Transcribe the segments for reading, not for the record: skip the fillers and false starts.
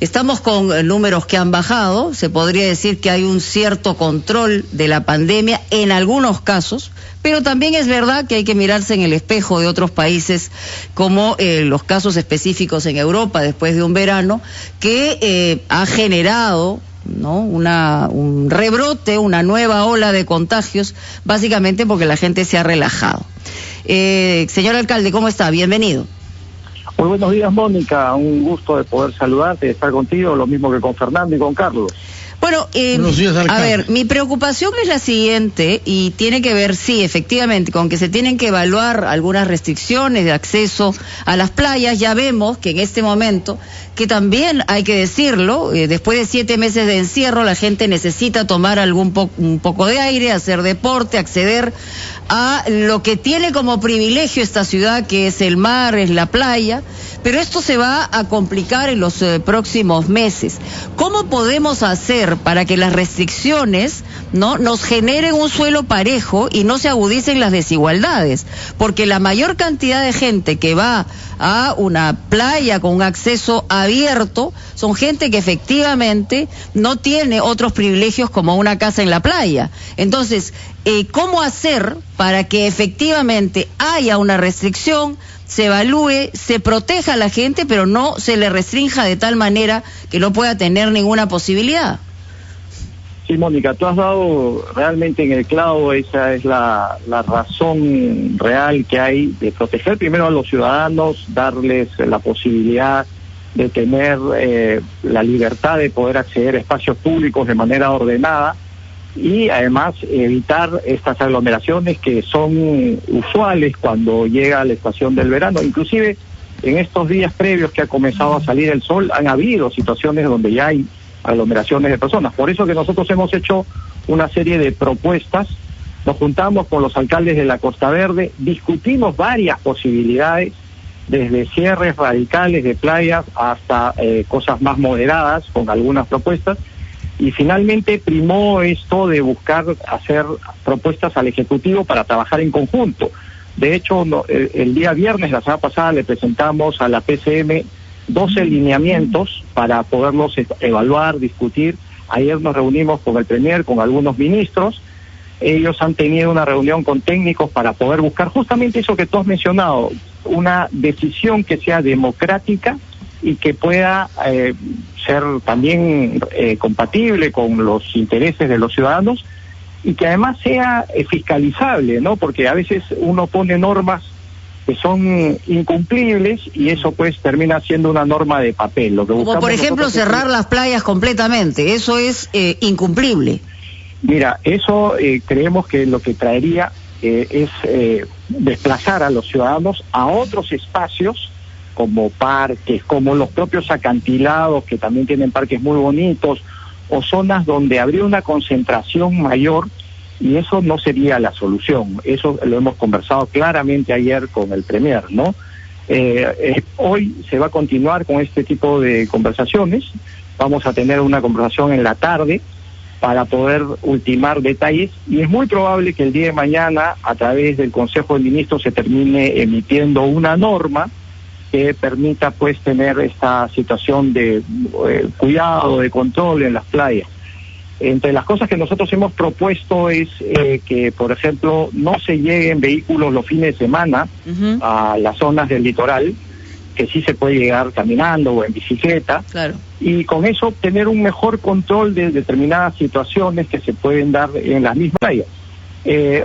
Estamos con números que han bajado, se podría decir que hay un cierto control de la pandemia en algunos casos, pero también es verdad que hay que mirarse en el espejo de otros países, como los casos específicos en Europa después de un verano, que ha generado, ¿no?, un rebrote, una nueva ola de contagios, básicamente porque la gente se ha relajado. Señor alcalde, ¿cómo está? Bienvenido. Muy buenos días, Mónica. Un gusto de poder saludarte y estar contigo, lo mismo que con Fernando y con Carlos. Bueno, a ver, mi preocupación es la siguiente y tiene que ver, sí, efectivamente, con que se tienen que evaluar algunas restricciones de acceso a las playas. Ya vemos que en este momento, que también hay que decirlo, después de 7 meses de encierro, la gente necesita tomar un poco de aire, hacer deporte, acceder a lo que tiene como privilegio esta ciudad, que es el mar, es la playa, pero esto se va a complicar en los próximos meses. ¿Cómo podemos hacer para que las restricciones no nos generen un suelo parejo y no se agudicen las desigualdades? Porque la mayor cantidad de gente que va a una playa con un acceso abierto son gente que efectivamente no tiene otros privilegios como una casa en la playa. Entonces, ¿cómo hacer para que efectivamente haya una restricción, se evalúe, se proteja a la gente, pero no se le restrinja de tal manera que no pueda tener ninguna posibilidad? Sí, Mónica, tú has dado realmente en el clavo. Esa es la razón real que hay de proteger primero a los ciudadanos, darles la posibilidad de tener la libertad de poder acceder a espacios públicos de manera ordenada y además evitar estas aglomeraciones que son usuales cuando llega la estación del verano. Inclusive en estos días previos que ha comenzado a salir el sol han habido situaciones donde ya hay aglomeraciones de personas. Por eso que nosotros hemos hecho una serie de propuestas, nos juntamos con los alcaldes de la Costa Verde, discutimos varias posibilidades, desde cierres radicales de playas hasta cosas más moderadas con algunas propuestas, y finalmente primó esto de buscar hacer propuestas al Ejecutivo para trabajar en conjunto. De hecho, el día viernes, la semana pasada, le presentamos a la PCM 12 lineamientos para poderlos evaluar, discutir. Ayer nos reunimos con el Premier, con algunos ministros. Ellos han tenido una reunión con técnicos para poder buscar justamente eso que tú has mencionado, una decisión que sea democrática y que pueda ser también compatible con los intereses de los ciudadanos y que además sea fiscalizable, ¿no? Porque a veces uno pone normas que son incumplibles y eso pues termina siendo una norma de papel. Lo que como por ejemplo cerrar las playas completamente, eso es incumplible. Mira, eso creemos que lo que traería es desplazar a los ciudadanos a otros espacios como parques, como los propios acantilados, que también tienen parques muy bonitos, o zonas donde habría una concentración mayor, y eso no sería la solución. Eso lo hemos conversado claramente ayer con el Premier, ¿no? Hoy se va a continuar con este tipo de conversaciones. Vamos a tener una conversación en la tarde para poder ultimar detalles, y es muy probable que el día de mañana, a través del Consejo de Ministros, se termine emitiendo una norma que permita pues tener esta situación de cuidado, de control en las playas. Entre las cosas que nosotros hemos propuesto es que, por ejemplo, no se lleguen vehículos los fines de semana a las zonas del litoral, que sí se puede llegar caminando o en bicicleta, claro, y con eso obtener un mejor control de determinadas situaciones que se pueden dar en las mismas playas.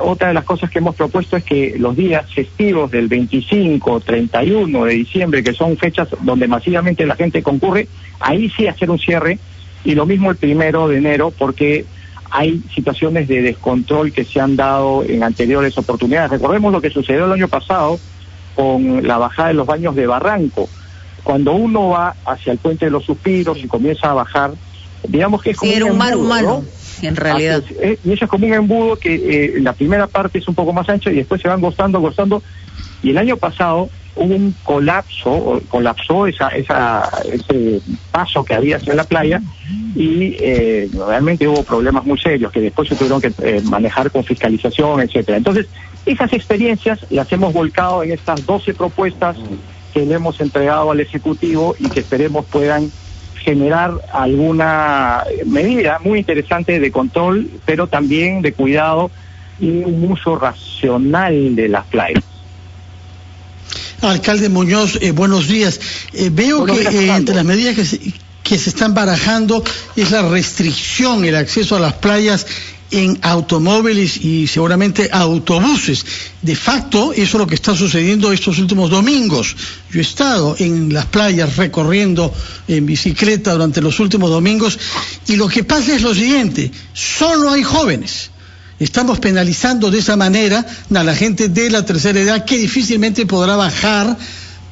Otra de las cosas que hemos propuesto es que los días festivos del 25, 31 de diciembre, que son fechas donde masivamente la gente concurre, ahí sí hacer un cierre, y lo mismo el 1 de enero, porque hay situaciones de descontrol que se han dado en anteriores oportunidades. Recordemos lo que sucedió el año pasado con la bajada de los baños de Barranco. Cuando uno va hacia el Puente de los Suspiros y comienza a bajar, digamos que es como era un mar embudo, humano, ¿no? En realidad. Y eso es como un embudo que la primera parte es un poco más ancha y después se van gostando, y el año pasado hubo un colapsó ese paso que había hacia la playa, y realmente hubo problemas muy serios que después se tuvieron que manejar con fiscalización, etcétera. Entonces, esas experiencias las hemos volcado en estas 12 propuestas que le hemos entregado al Ejecutivo y que esperemos puedan generar alguna medida muy interesante de control, pero también de cuidado y un uso racional de las playas. Alcalde Muñoz, buenos días. Veo que entre las medidas que se están barajando es la restricción, el acceso a las playas en automóviles y seguramente autobuses. De facto, eso es lo que está sucediendo estos últimos domingos. Yo he estado en las playas recorriendo en bicicleta durante los últimos domingos y lo que pasa es lo siguiente: solo hay jóvenes. Estamos penalizando de esa manera a la gente de la tercera edad que difícilmente podrá bajar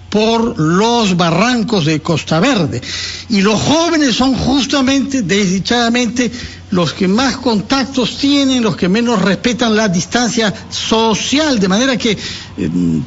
por los barrancos de Costa Verde. Y los jóvenes son justamente, desdichadamente, los que más contactos tienen, los que menos respetan la distancia social, de manera que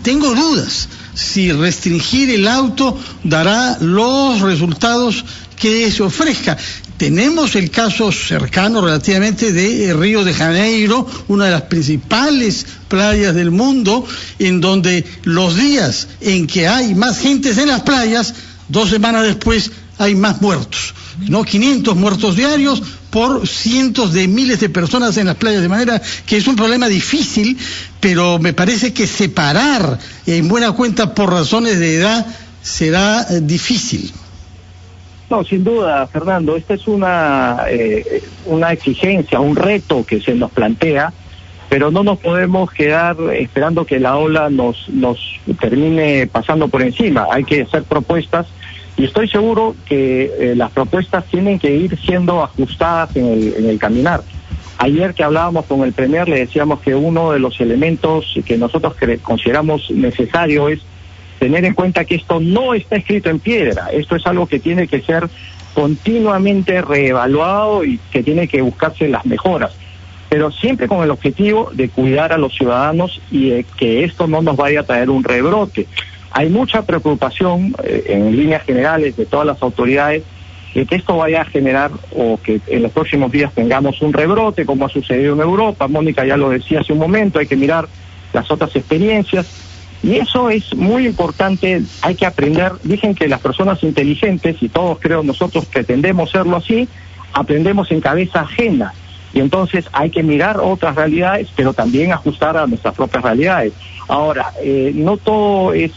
tengo dudas si restringir el auto dará los resultados que se ofrezca. Tenemos el caso cercano relativamente de Río de Janeiro, una de las principales playas del mundo, en donde los días en que hay más gentes en las playas, 2 semanas después hay más muertos, ¿no? 500 muertos diarios por cientos de miles de personas en las playas, de manera que es un problema difícil, pero me parece que separar en buena cuenta por razones de edad será difícil. No, sin duda, Fernando, esta es una exigencia, un reto que se nos plantea, pero no nos podemos quedar esperando que la ola nos termine pasando por encima. Hay que hacer propuestas y estoy seguro que las propuestas tienen que ir siendo ajustadas en el caminar. Ayer que hablábamos con el Premier le decíamos que uno de los elementos que nosotros consideramos necesario es tener en cuenta que esto no está escrito en piedra, esto es algo que tiene que ser continuamente reevaluado y que tiene que buscarse las mejoras, pero siempre con el objetivo de cuidar a los ciudadanos y de que esto no nos vaya a traer un rebrote. Hay mucha preocupación en líneas generales de todas las autoridades de que esto vaya a generar o que en los próximos días tengamos un rebrote como ha sucedido en Europa. Mónica ya lo decía hace un momento, hay que mirar las otras experiencias. Y eso es muy importante, hay que aprender. Dicen que las personas inteligentes, y todos creo nosotros pretendemos serlo así, aprendemos en cabeza ajena. Y entonces hay que mirar otras realidades, pero también ajustar a nuestras propias realidades. Ahora, no todo es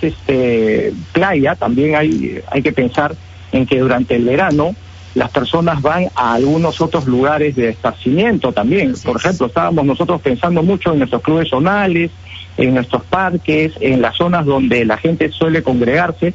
playa, también hay que pensar en que durante el verano las personas van a algunos otros lugares de esparcimiento también. Por ejemplo, estábamos nosotros pensando mucho en nuestros clubes zonales, en nuestros parques, en las zonas donde la gente suele congregarse.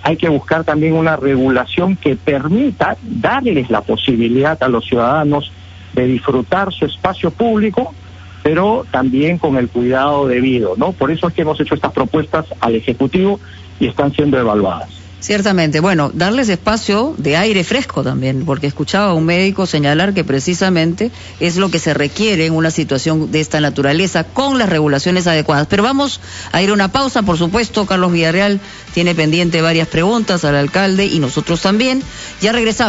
Hay que buscar también una regulación que permita darles la posibilidad a los ciudadanos de disfrutar su espacio público, pero también con el cuidado debido, ¿no? Por eso es que hemos hecho estas propuestas al Ejecutivo y están siendo evaluadas. Ciertamente, bueno, darles espacio de aire fresco también, porque escuchaba a un médico señalar que precisamente es lo que se requiere en una situación de esta naturaleza con las regulaciones adecuadas. Pero vamos a ir a una pausa, por supuesto. Carlos Villarreal tiene pendiente varias preguntas al alcalde y nosotros también. Ya regresamos.